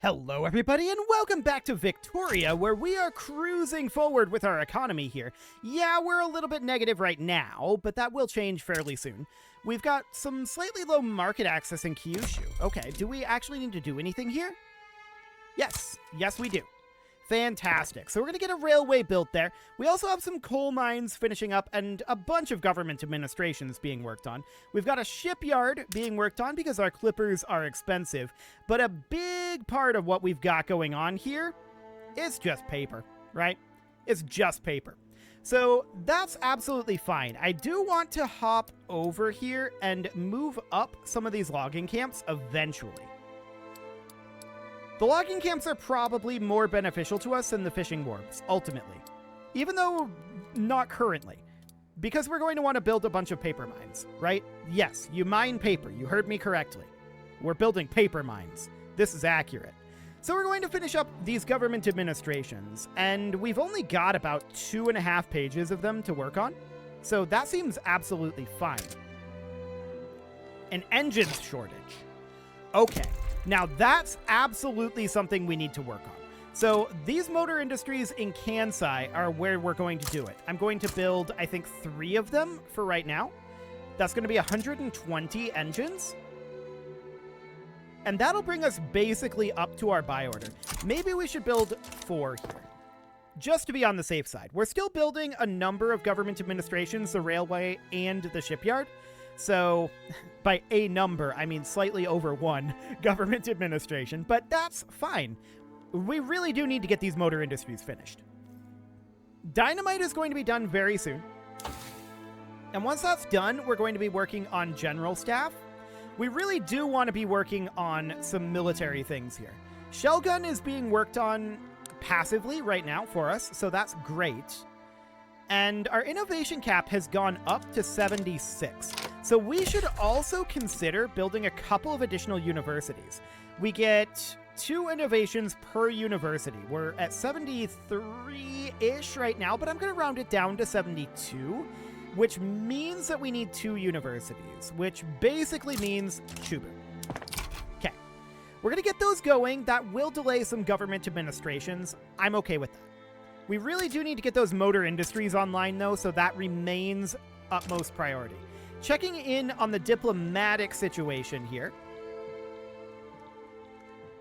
Hello everybody and welcome back to Victoria, where we are cruising forward with our economy here. Yeah, we're a little bit negative right now, but that will change fairly soon. We've got some slightly low market access in Kyushu. Okay, do we actually need to do anything here? Yes, we do. Fantastic. So we're going to get a railway built there. We also have some coal mines finishing up and a bunch of government administrations being worked on. We've got a shipyard being worked on because our clippers are expensive. But a big part of what we've got going on here is just paper, right? It's just paper. So that's absolutely fine. I do want to hop over here and move up some of these logging camps eventually. The logging camps are probably more beneficial to us than the fishing wharves, ultimately. Even though not currently. Because we're going to want to build a bunch of paper mines, right? Yes, you mine paper. You heard me correctly. We're building paper mines. This is accurate. So we're going to finish up these government administrations, and we've only got about 2.5 pages of them to work on. So that seems absolutely fine. An engines shortage. Okay. Now, that's absolutely something we need to work on. So these motor industries in Kansai are where we're going to do it. I'm going to build, I think, 3 of them for right now. That's going to be 120 engines. And that'll bring us basically up to our buy order. Maybe we should build 4 here, just to be on the safe side. We're still building a number of government administrations, the railway and the shipyard. So, by a number, I mean slightly over 1 government administration, but that's fine. We really do need to get these motor industries finished. Dynamite is going to be done very soon. And once that's done, we're going to be working on general staff. We really do want to be working on some military things here. Shell gun is being worked on passively right now for us, so that's great. And our innovation cap has gone up to 76. So we should also consider building a couple of additional universities. We get 2 innovations per university. We're at 73-ish right now, but I'm going to round it down to 72, which means that we need 2 universities, which basically means Chubu. Okay. We're going to get those going. That will delay some government administrations. I'm okay with that. We really do need to get those motor industries online, though, so that remains utmost priority. Checking in on the diplomatic situation here.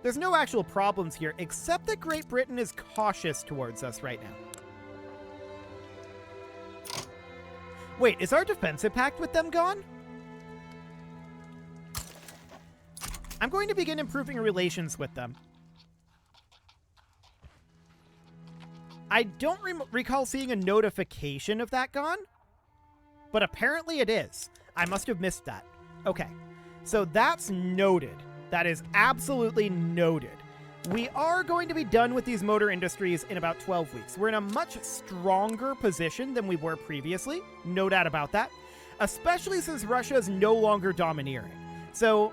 There's no actual problems here, except that Great Britain is cautious towards us right now. Wait, is our defensive pact with them gone? I'm going to begin improving relations with them. I don't recall seeing a notification of that gone, but apparently it is. I must have missed that. Okay, so that's noted. That is absolutely noted. We are going to be done with these motor industries in about 12 weeks. We're in a much stronger position than we were previously, no doubt about that, especially since Russia is no longer domineering. So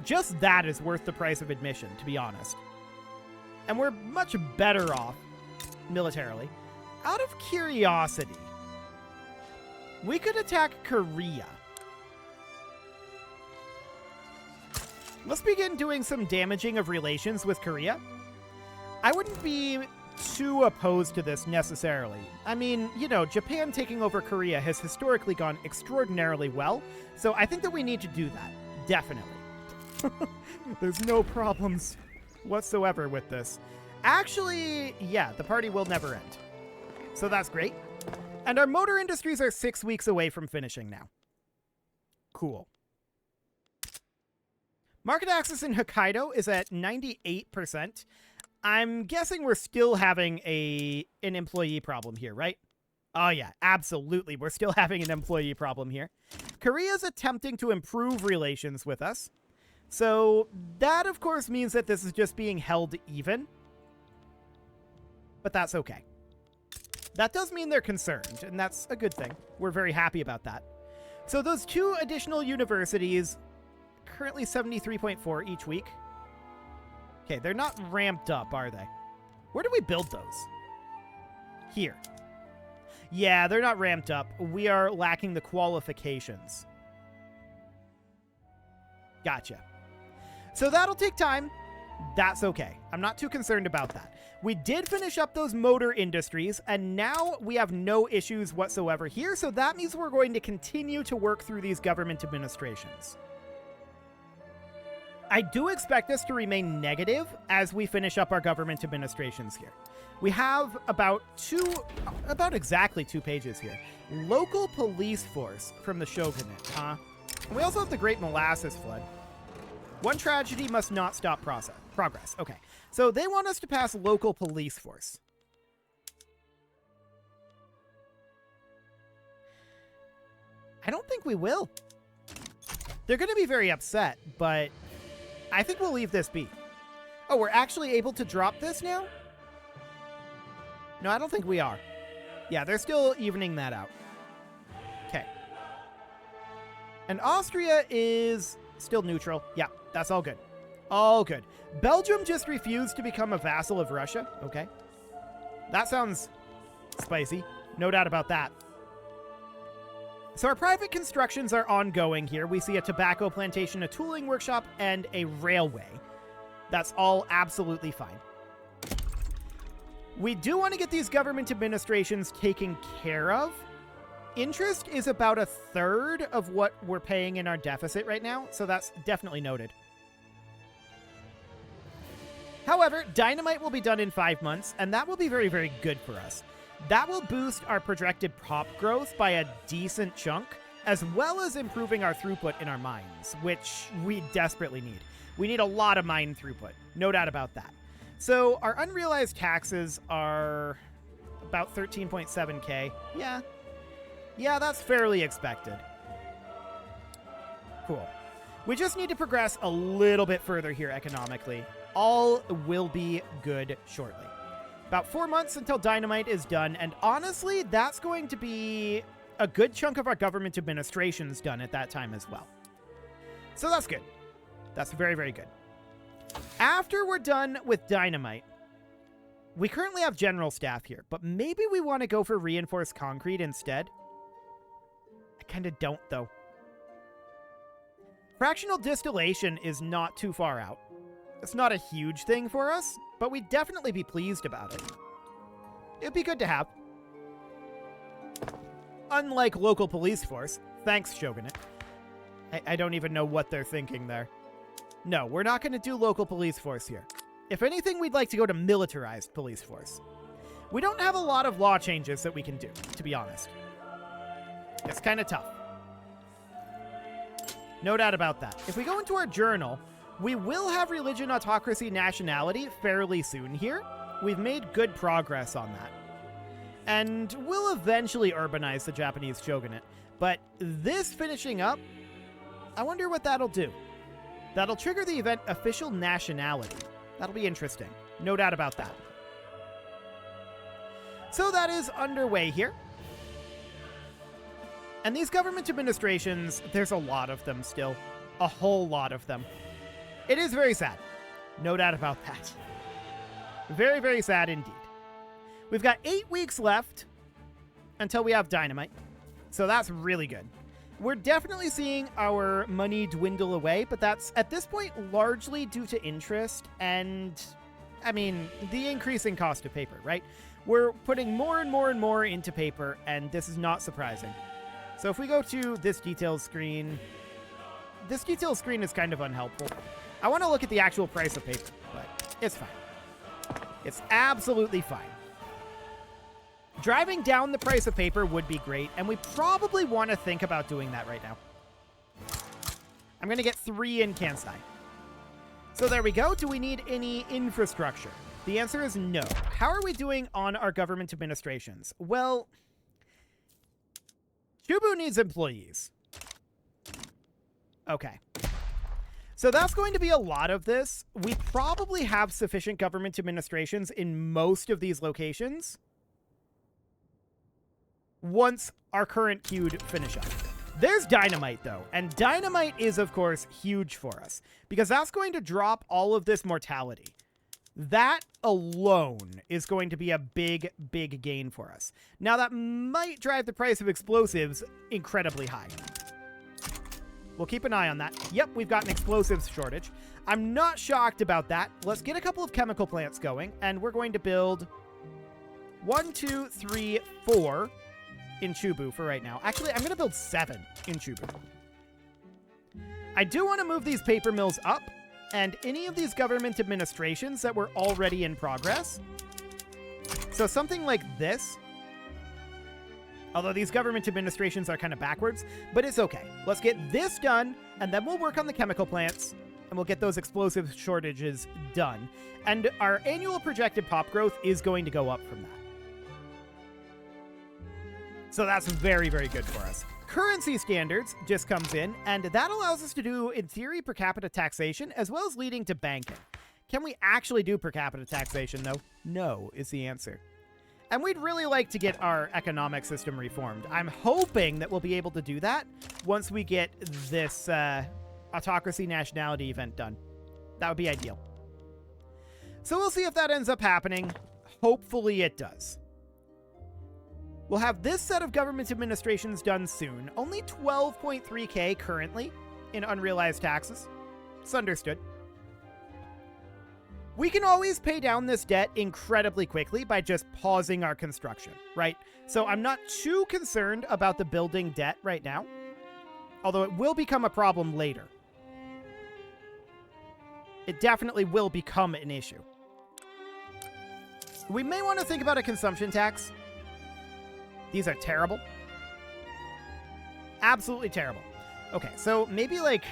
just that is worth the price of admission, to be honest. And we're much better off militarily. Out of curiosity, we could attack Korea. Let's begin doing some damaging of relations with Korea. I wouldn't be too opposed to this necessarily. I mean, you know, Japan taking over Korea has historically gone extraordinarily well, so I think that we need to do that. Definitely. There's no problems whatsoever with this. Actually, yeah, the party will never end. So that's great. And our motor industries are 6 weeks away from finishing now. Cool. Market access in Hokkaido is at 98%. I'm guessing we're still having an employee problem here, right? Oh yeah, absolutely. We're still having an employee problem here. Korea's attempting to improve relations with us. So that, of course, means that this is just being held even. But that's okay. That does mean they're concerned, and that's a good thing. We're very happy about that. So those 2 additional universities, currently 73.4 each week. Okay, they're not ramped up, are they? Where do we build those? Here. Yeah, they're not ramped up. We are lacking the qualifications. Gotcha. So that'll take time. That's okay. I'm not too concerned about that. We did finish up those motor industries, and now we have no issues whatsoever here, so that means we're going to continue to work through these government administrations. I do expect this to remain negative as we finish up our government administrations here. We have about exactly 2 pages here. Local police force from the shogunate, huh? We also have the Great Molasses Flood. One tragedy must not stop progress. Okay, so they want us to pass local police force. I don't think we will. They're going to be very upset, but I think we'll leave this be. Oh, we're actually able to drop this now? No, I don't think we are. Yeah, they're still evening that out. Okay. And Austria is still neutral. Yeah, that's all good. All good. Belgium just refused to become a vassal of Russia. Okay. That sounds spicy. No doubt about that. So our private constructions are ongoing here. We see a tobacco plantation, a tooling workshop, and a railway. That's all absolutely fine. We do want to get these government administrations taken care of. Interest is about 1/3 of what we're paying in our deficit right now, so that's definitely noted. However, dynamite will be done in 5 months, and that will be very, very good for us. That will boost our projected prop growth by a decent chunk, as well as improving our throughput in our mines, which we desperately need. We need a lot of mine throughput, no doubt about that. So our unrealized taxes are about 13.7k. Yeah, that's fairly expected. Cool. We just need to progress a little bit further here economically. All will be good shortly. About 4 months until dynamite is done, and honestly, that's going to be a good chunk of our government administrations done at that time as well. So that's good. That's very, very good. After we're done with dynamite, we currently have general staff here, but maybe we want to go for reinforced concrete instead. I kind of don't, though. Fractional distillation is not too far out. It's not a huge thing for us, but we'd definitely be pleased about it. It'd be good to have. Unlike local police force. Thanks, Shogunate. I don't even know what they're thinking there. No, we're not going to do local police force here. If anything, we'd like to go to militarized police force. We don't have a lot of law changes that we can do, to be honest. It's kind of tough. No doubt about that. If we go into our journal, we will have religion, autocracy, nationality fairly soon here. We've made good progress on that. And we'll eventually urbanize the Japanese shogunate. But this finishing up, I wonder what that'll do. That'll trigger the event official nationality. That'll be interesting. No doubt about that. So that is underway here. And these government administrations, there's a lot of them still. A whole lot of them. It is very sad. No doubt about that. Very, very sad indeed. We've got 8 weeks left until we have dynamite. So that's really good. We're definitely seeing our money dwindle away, but that's, at this point, largely due to interest and, I mean, the increasing cost of paper, right? We're putting more and more and more into paper, and this is not surprising. So if we go to this details screen is kind of unhelpful. I want to look at the actual price of paper, but it's fine. It's absolutely fine. Driving down the price of paper would be great, and we probably want to think about doing that right now. I'm going to get 3 in Kansai. So there we go. Do we need any infrastructure? The answer is no. How are we doing on our government administrations? Well, Chubu needs employees. Okay. So that's going to be a lot of this. We probably have sufficient government administrations in most of these locations once our current queued finish up. There's dynamite, though, and dynamite is, of course, huge for us, because that's going to drop all of this mortality. That alone is going to be a big, big gain for us. Now, that might drive the price of explosives incredibly high. We'll keep an eye on that. Yep, we've got an explosives shortage. I'm not shocked about that. Let's get a couple of chemical plants going, and we're going to build 1, 2, 3, 4 in Chubu for right now. Actually, I'm going to build 7 in Chubu. I do want to move these paper mills up, and any of these government administrations that were already in progress. So something like this. Although these government administrations are kind of backwards, but it's okay. Let's get this done, and then we'll work on the chemical plants, and we'll get those explosive shortages done. And our annual projected pop growth is going to go up from that. So that's very, very good for us. Currency standards just comes in, and that allows us to do, in theory, per capita taxation, as well as leading to banking. Can we actually do per capita taxation, though? No, is the answer. And we'd really like to get our economic system reformed. I'm hoping that we'll be able to do that once we get this autocracy nationality event done. That would be ideal. So we'll see if that ends up happening. Hopefully it does. We'll have this set of government administrations done soon. Only 12.3k currently in unrealized taxes. It's understood. We can always pay down this debt incredibly quickly by just pausing our construction, right? So I'm not too concerned about the building debt right now, although it will become a problem later. It definitely will become an issue. We may want to think about a consumption tax. These are terrible. Absolutely terrible. Okay, so maybe like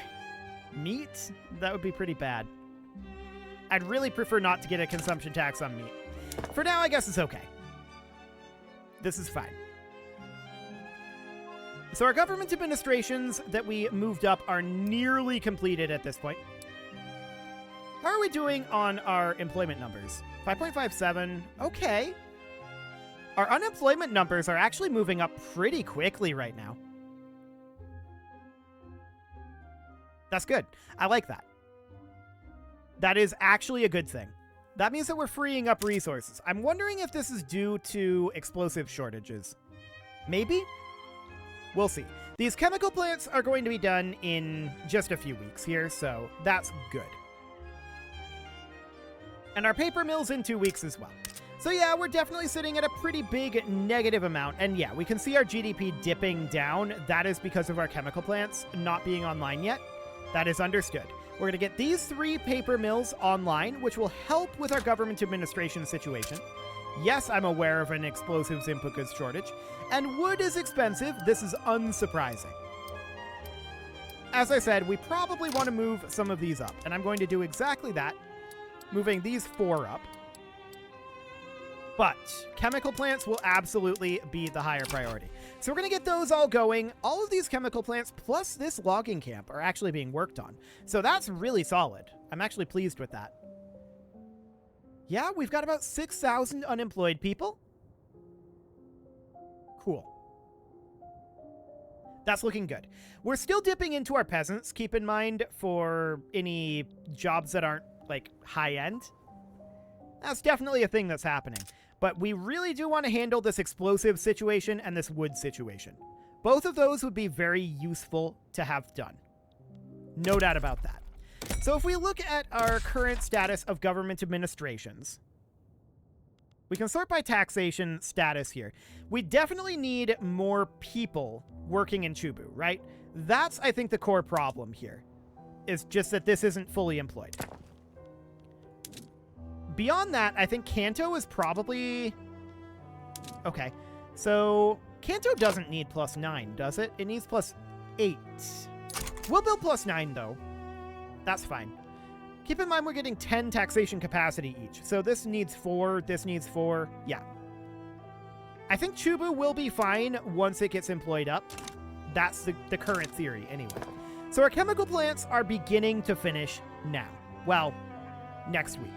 meat? That would be pretty bad. I'd really prefer not to get a consumption tax on meat. For now, I guess it's okay. This is fine. So our government administrations that we moved up are nearly completed at this point. How are we doing on our employment numbers? 5.57. Okay. Our unemployment numbers are actually moving up pretty quickly right now. That's good. I like that. That is actually a good thing. That means that we're freeing up resources. I'm wondering if this is due to explosive shortages. Maybe? We'll see. These chemical plants are going to be done in just a few weeks here, so that's good. And our paper mill's in 2 weeks as well. So yeah, we're definitely sitting at a pretty big negative amount. And yeah, we can see our GDP dipping down. That is because of our chemical plants not being online yet. That is understood. We're going to get these 3 paper mills online, which will help with our government administration situation. Yes, I'm aware of an explosives input goods shortage, and wood is expensive. This is unsurprising. As I said, we probably want to move some of these up, and I'm going to do exactly that, moving these 4 up. But chemical plants will absolutely be the higher priority. So we're going to get those all going. All of these chemical plants plus this logging camp are actually being worked on. So that's really solid. I'm actually pleased with that. Yeah, we've got about 6,000 unemployed people. Cool. That's looking good. We're still dipping into our peasants, keep in mind, for any jobs that aren't, like, high-end. That's definitely a thing that's happening. But we really do want to handle this explosive situation and this wood situation. Both of those would be very useful to have done. No doubt about that. So if we look at our current status of government administrations, we can sort by taxation status here. We definitely need more people working in Chubu, right? That's, I think, the core problem here. Is just that this isn't fully employed. Beyond that, I think Kanto is probably... Okay, so Kanto doesn't need +9, does it? It needs +8. We'll build +9, though. That's fine. Keep in mind we're getting 10 taxation capacity each. So this needs 4, this needs 4. Yeah. I think Chubu will be fine once it gets employed up. That's the current theory, anyway. So our chemical plants are beginning to finish now. Well, next week.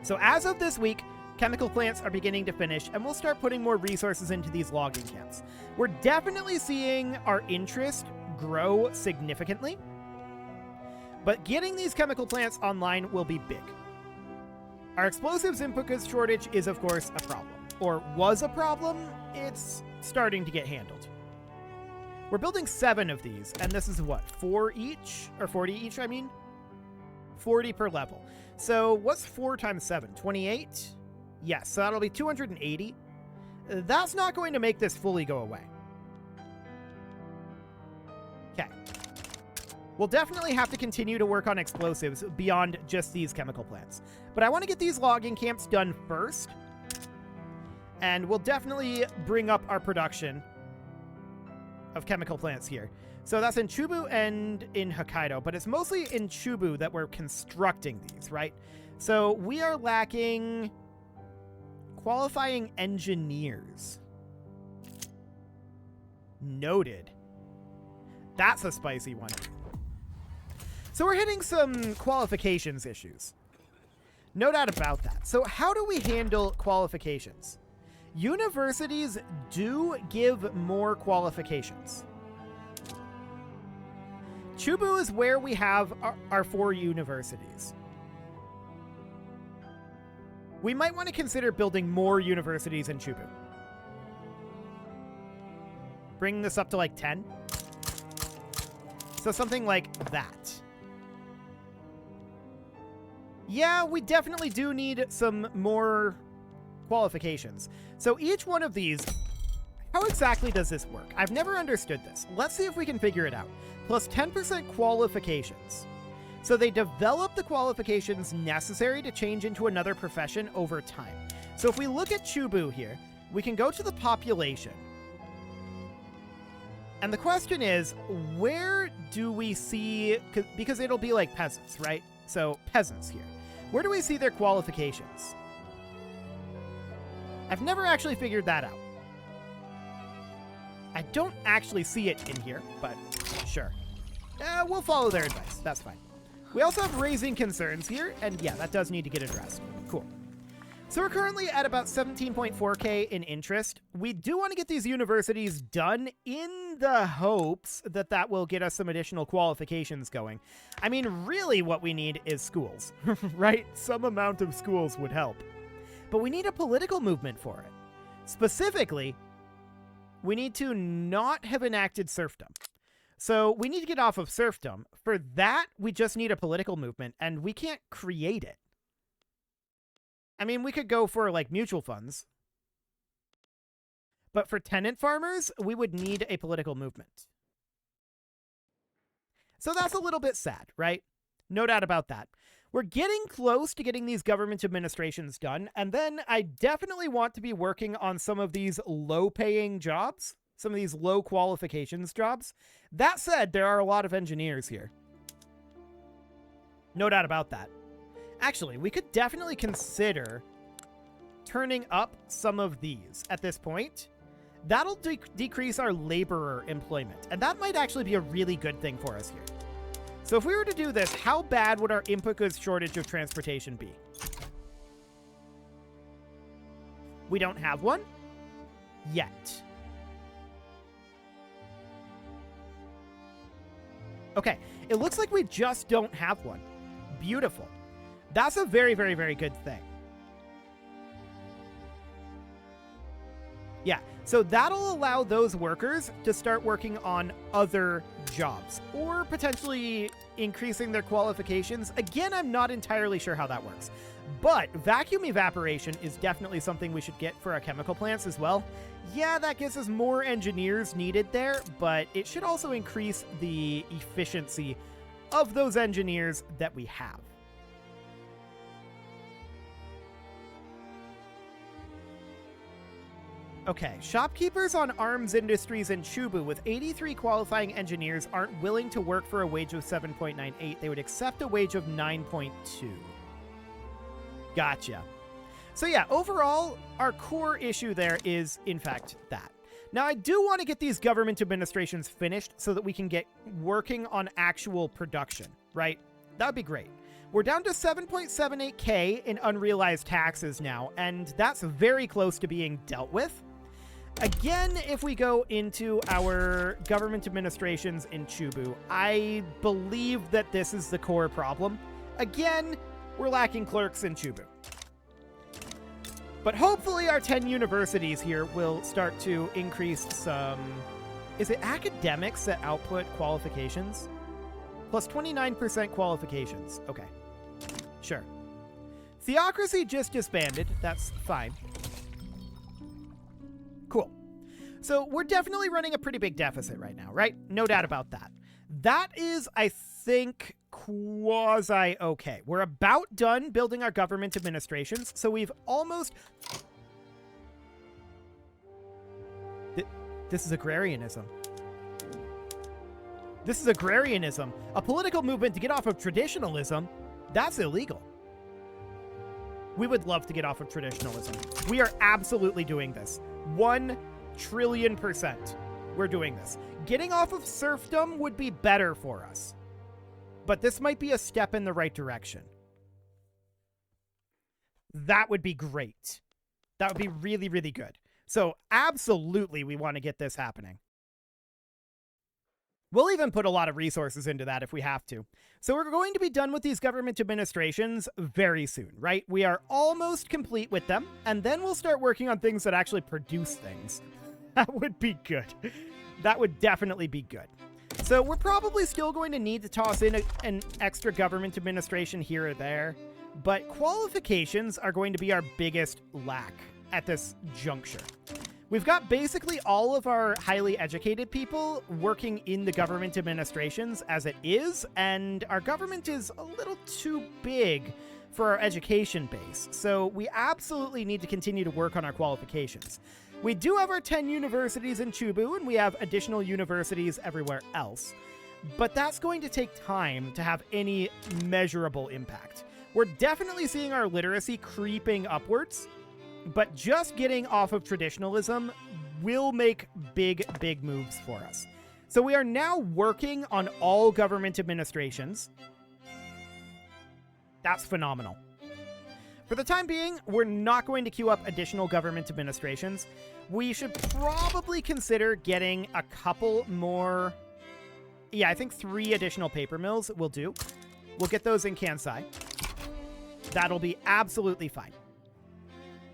So as of this week, chemical plants are beginning to finish, and we'll start putting more resources into these logging camps. We're definitely seeing our interest grow significantly, but getting these chemical plants online will be big. Our explosives input goods shortage is, of course, a problem. Or was a problem. It's starting to get handled. We're building 7 of these, and this is what, 4 each? Or 40 each, I mean? 40 per level. So what's 4 times 7? 28? Yes, so that'll be 280. That's not going to make this fully go away. Okay. We'll definitely have to continue to work on explosives beyond just these chemical plants. But I want to get these logging camps done first. And we'll definitely bring up our production of chemical plants here. So that's in Chubu and in Hokkaido, but it's mostly in Chubu that we're constructing these, right? So we are lacking qualifying engineers. Noted. That's a spicy one. So we're hitting some qualifications issues. No doubt about that. So how do we handle qualifications? Universities do give more qualifications. Chubu is where we have our 4 universities. We might want to consider building more universities in Chubu. Bring this up to like 10. So something like that. Yeah, we definitely do need some more qualifications. So each one of these, how exactly does this work? I've never understood this. Let's see if we can figure it out. Plus 10% qualifications. So they develop the qualifications necessary to change into another profession over time. So if we look at Chubu here, we can go to the population. And the question is, where do we see, because it'll be like peasants, right? So peasants here. Where do we see their qualifications? I've never actually figured that out. I don't actually see it in here, but sure. We'll follow their advice. That's fine. We also have raising concerns here, and yeah, that does need to get addressed. Cool. So we're currently at about 17.4K in interest. We do want to get these universities done in the hopes that that will get us some additional qualifications going. I mean, really what we need is schools, right? Some amount of schools would help. But we need a political movement for it. Specifically, we need to not have enacted serfdom. So we need to get off of serfdom. For that, we just need a political movement, and we can't create it. I mean, we could go for, like, mutual funds. But for tenant farmers, we would need a political movement. So that's a little bit sad, right? No doubt about that. We're getting close to getting these government administrations done, and then I definitely want to be working on some of these low-paying jobs, some of these low qualifications jobs. That said, there are a lot of engineers here. No doubt about that. Actually, we could definitely consider turning up some of these at this point. That'll decrease our laborer employment, and that might actually be a really good thing for us here. So if we were to do this, how bad would our input goods shortage of transportation be? We don't have one yet. Okay, it looks like we just don't have one. Beautiful. That's a very, very, very good thing. Yeah, so that'll allow those workers to start working on other jobs or potentially increasing their qualifications. Again, I'm not entirely sure how that works, but vacuum evaporation is definitely something we should get for our chemical plants as well. Yeah, that gives us more engineers needed there, but it should also increase the efficiency of those engineers that we have. Okay, shopkeepers on arms industries in Chubu with 83 qualifying engineers aren't willing to work for a wage of 7.98. They would accept a wage of 9.2. Gotcha. So yeah, overall, our core issue there is, in fact, that. Now, I do want to get these government administrations finished so that we can get working on actual production, right? That would be great. We're down to 7.78K in unrealized taxes now, and that's very close to being dealt with. Again, if we go into our government administrations in Chubu, I believe that this is the core problem. Again, we're lacking clerks in Chubu. But hopefully our 10 universities here will start to increase some Is it academics that output qualifications? Plus 29% qualifications. Okay. Sure. Theocracy just disbanded. That's fine. Cool. So we're definitely running a pretty big deficit right now, right? No doubt about that. That is, I think, quasi-okay. We're about done building our government administrations, so we've almost... This is agrarianism. This is agrarianism. A political movement to get off of traditionalism. That's illegal. We would love to get off of traditionalism. We are absolutely doing this. 1 trillion %. We're doing this. Getting off of serfdom would be better for us. But this might be a step in the right direction. That would be great. That would be really, really good. So absolutely we want to get this happening. We'll even put a lot of resources into that if we have to. So we're going to be done with these government administrations very soon, right? We are almost complete with them, and then we'll start working on things that actually produce things. That would be good. That would definitely be good. So we're probably still going to need to toss in an extra government administration here or there, but qualifications are going to be our biggest lack at this juncture. We've got basically all of our highly educated people working in the government administrations as it is, and our government is a little too big for our education base, so we absolutely need to continue to work on our qualifications. We do have our 10 universities in Chubu, and we have additional universities everywhere else, but that's going to take time to have any measurable impact. We're definitely seeing our literacy creeping upwards, but just getting off of traditionalism will make big, big moves for us. So we are now working on all government administrations. That's phenomenal. For the time being, we're not going to queue up additional government administrations. We should probably consider getting a couple more... Yeah, I think 3 additional paper mills will do. We'll get those in Kansai. That'll be absolutely fine.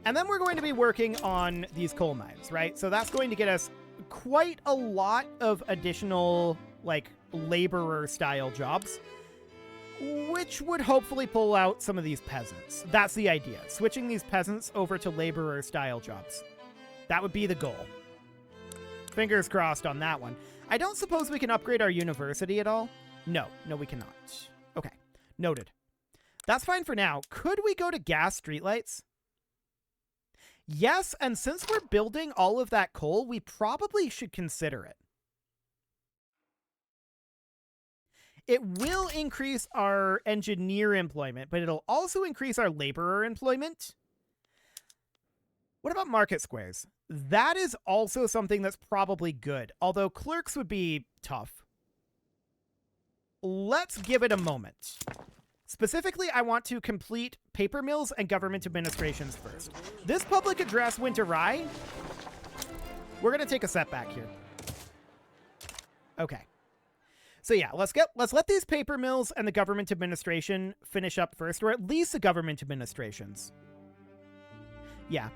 And then we're going to be working on these coal mines, right? So that's going to get us quite a lot of additional, like, laborer-style jobs, which would hopefully pull out some of these peasants. That's the idea. Switching these peasants over to laborer-style jobs. That would be the goal. Fingers crossed on that one. I don't suppose we can upgrade our university at all? No, we cannot. Okay, noted. That's fine for now. Could we go to gas streetlights? Yes, and since we're building all of that coal, we probably should consider it. It will increase our engineer employment, but it'll also increase our laborer employment. What about market squares? That is also something that's probably good, although clerks would be tough. Let's give it a moment. Specifically, I want to complete paper mills and government administrations first. This public address went awry. We're going to take a setback here. Okay. So yeah, let's let these paper mills and the government administration finish up first, or at least the government administrations. Yeah.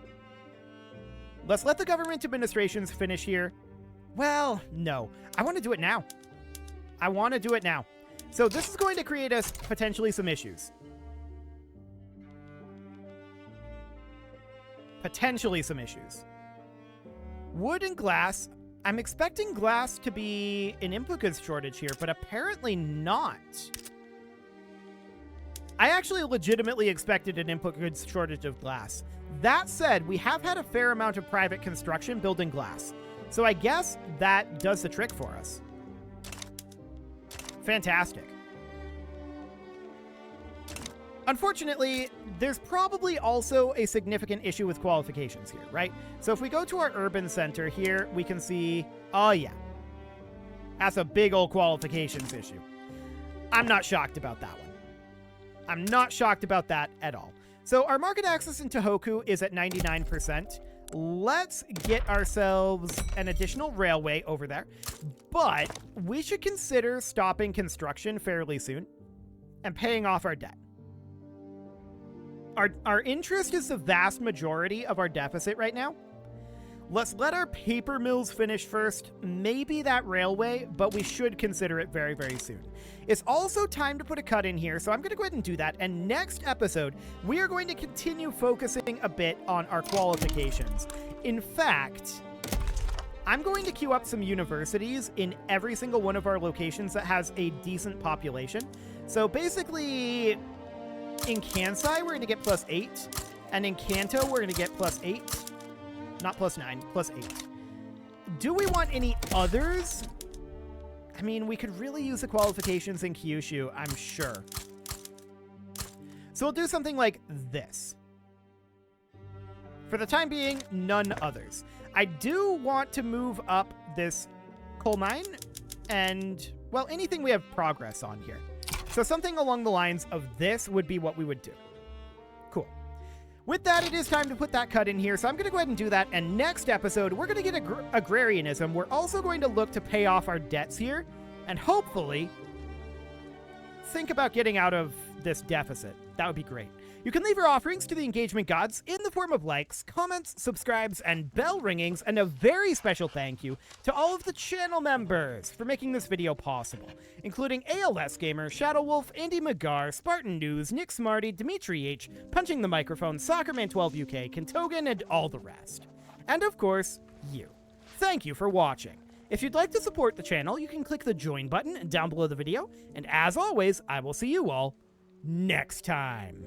Let's let the government administrations finish here. Well, no. I want to do it now. I want to do it now. So this is going to create us potentially some issues. Potentially some issues. Wood and glass. I'm expecting glass to be an input goods shortage here, but apparently not. I actually legitimately expected an input goods shortage of glass. That said, we have had a fair amount of private construction building glass. So I guess that does the trick for us. Fantastic. Unfortunately, there's probably also a significant issue with qualifications here, right? So if we go to our urban center here, we can see, oh yeah, that's a big old qualifications issue. I'm not shocked about that one. I'm not shocked about that at all. So our market access in Tohoku is at 99%. Let's get ourselves an additional railway over there, but we should consider stopping construction fairly soon and paying off our debt. Our interest is the vast majority of our deficit right now. Let's let our paper mills finish first, maybe that railway, but we should consider it very, very soon. It's also time to put a cut in here, so I'm going to go ahead and do that. And next episode, we are going to continue focusing a bit on our qualifications. In fact, I'm going to queue up some universities in every single one of our locations that has a decent population. So basically, in Kansai, we're going to get +8, and in Kanto, we're going to get +8. Not +9, +8. Do we want any others? I mean, we could really use the qualifications in Kyushu, I'm sure. So we'll do something like this. For the time being, none others. I do want to move up this coal mine and, well, anything we have progress on here. So something along the lines of this would be what we would do. Cool. With that, it is time to put that cut in here, so I'm going to go ahead and do that, and next episode, we're going to get agrarianism. We're also going to look to pay off our debts here, and hopefully think about getting out of this deficit. That would be great. You can leave your offerings to the engagement gods in the form of likes, comments, subscribes, and bell ringings, and a very special thank you to all of the channel members for making this video possible, including ALS Gamer, Shadow Wolf, Andy McGar, Spartan News, Nick Smarty, Dimitri H, Punching the Microphone, Soccerman12UK, Kentogan, and all the rest. And of course, you. Thank you for watching. If you'd like to support the channel, you can click the join button down below the video, and as always, I will see you all next time.